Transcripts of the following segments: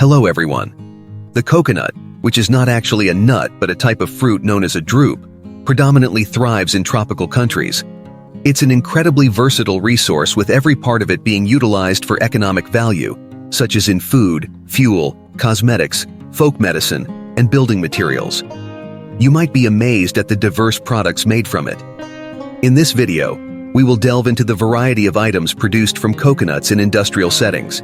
Hello everyone. The coconut, which is not actually a nut but a type of fruit known as a drupe, predominantly thrives in tropical countries. It's an incredibly versatile resource with every part of it being utilized for economic value, such as in food, fuel, cosmetics, folk medicine, and building materials. You might be amazed at the diverse products made from it. In this video, we will delve into the variety of items produced from coconuts in industrial settings.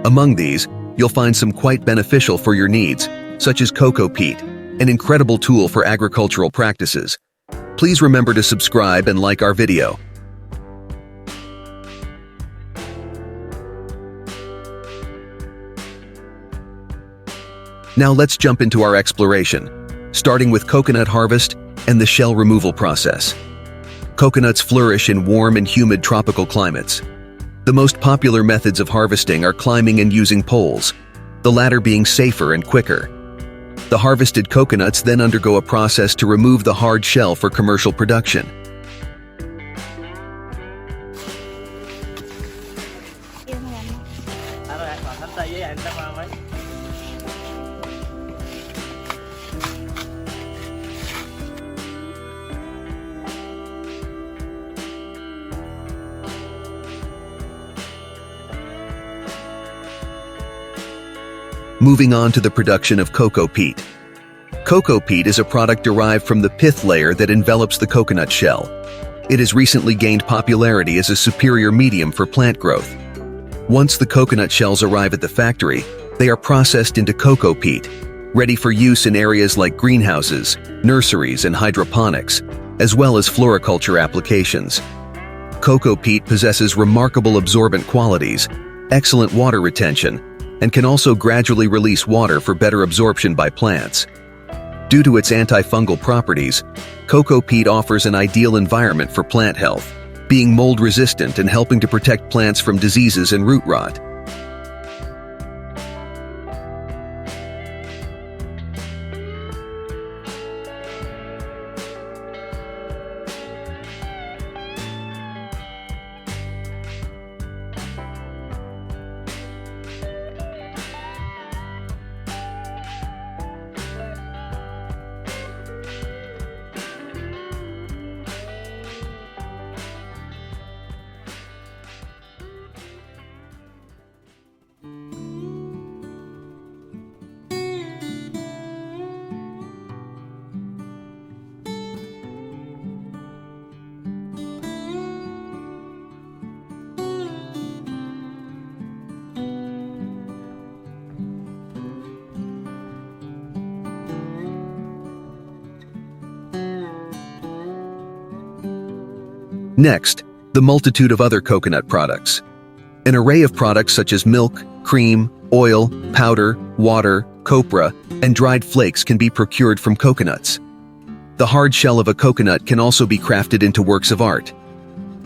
Among these, you'll find some quite beneficial for your needs, such as Cocopeat, an incredible tool for agricultural practices. Please remember to subscribe and like our video. Now let's jump into our exploration, starting with coconut harvest and the shell removal process. Coconuts flourish in warm and humid tropical climates. The most popular methods of harvesting are climbing and using poles, the latter being safer and quicker. The harvested coconuts then undergo a process to remove the hard shell for commercial production. Moving on to the production of Cocopeat. Cocopeat is a product derived from the pith layer that envelops the coconut shell. It has recently gained popularity as a superior medium for plant growth. Once the coconut shells arrive at the factory, they are processed into Cocopeat, ready for use in areas like greenhouses, nurseries, and hydroponics, as well as floriculture applications. Cocopeat possesses remarkable absorbent qualities, excellent water retention, and can also gradually release water for better absorption by plants. Due to its antifungal properties, Cocopeat offers an ideal environment for plant health, being mold-resistant and helping to protect plants from diseases and root rot. Next, the multitude of other coconut products. An array of products such as milk, cream, oil, powder, water, copra, and dried flakes can be procured from coconuts. The hard shell of a coconut can also be crafted into works of art.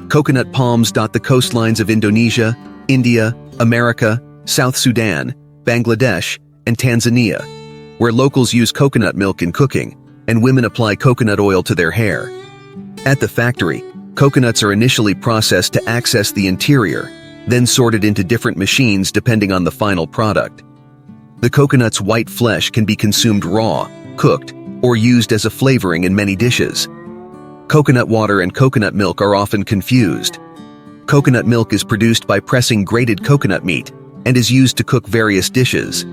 Coconut palms dot the coastlines of Indonesia, India, America, South Sudan, Bangladesh, and Tanzania, where locals use coconut milk in cooking, and women apply coconut oil to their hair. At the factory, coconuts are initially processed to access the interior, then sorted into different machines depending on the final product. The coconut's white flesh can be consumed raw, cooked, or used as a flavoring in many dishes. Coconut water and coconut milk are often confused. Coconut milk is produced by pressing grated coconut meat and is used to cook various dishes.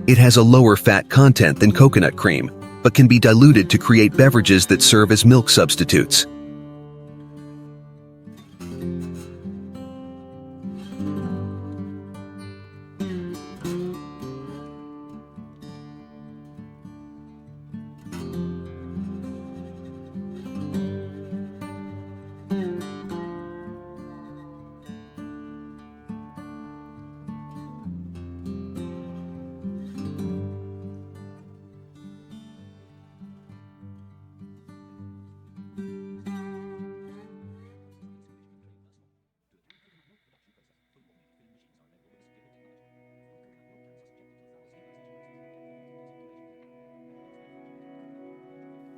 It has a lower fat content than coconut cream, but can be diluted to create beverages that serve as milk substitutes.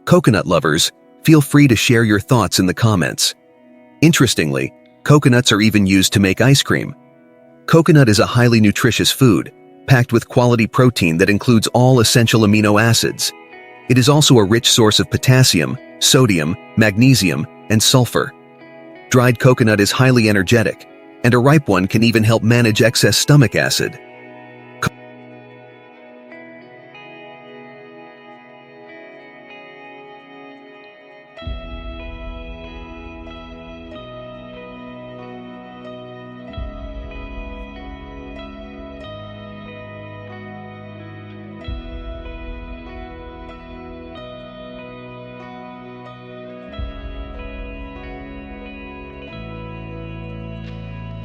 Coconut lovers, feel free to share your thoughts in the comments. Interestingly, coconuts are even used to make ice cream. Coconut is a highly nutritious food, packed with quality protein that includes all essential amino acids. It is also a rich source of potassium, sodium, magnesium, and sulfur. Dried coconut is highly energetic, and a ripe one can even help manage excess stomach acid.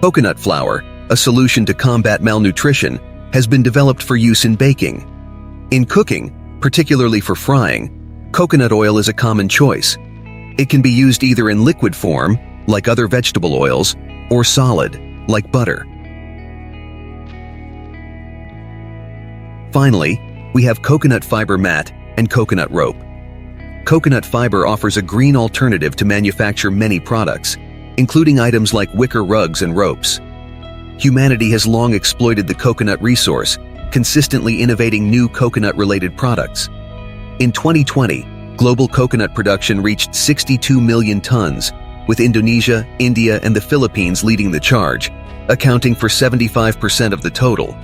Coconut flour, a solution to combat malnutrition, has been developed for use in baking. In cooking, particularly for frying, coconut oil is a common choice. It can be used either in liquid form, like other vegetable oils, or solid, like butter. Finally, we have coconut fiber mat and coconut rope. Coconut fiber offers a green alternative to manufacture many products, including items like wicker rugs and ropes. Humanity has long exploited the coconut resource, consistently innovating new coconut-related products. In 2020, global coconut production reached 62 million tons, with Indonesia, India, and the Philippines leading the charge, accounting for 75% of the total.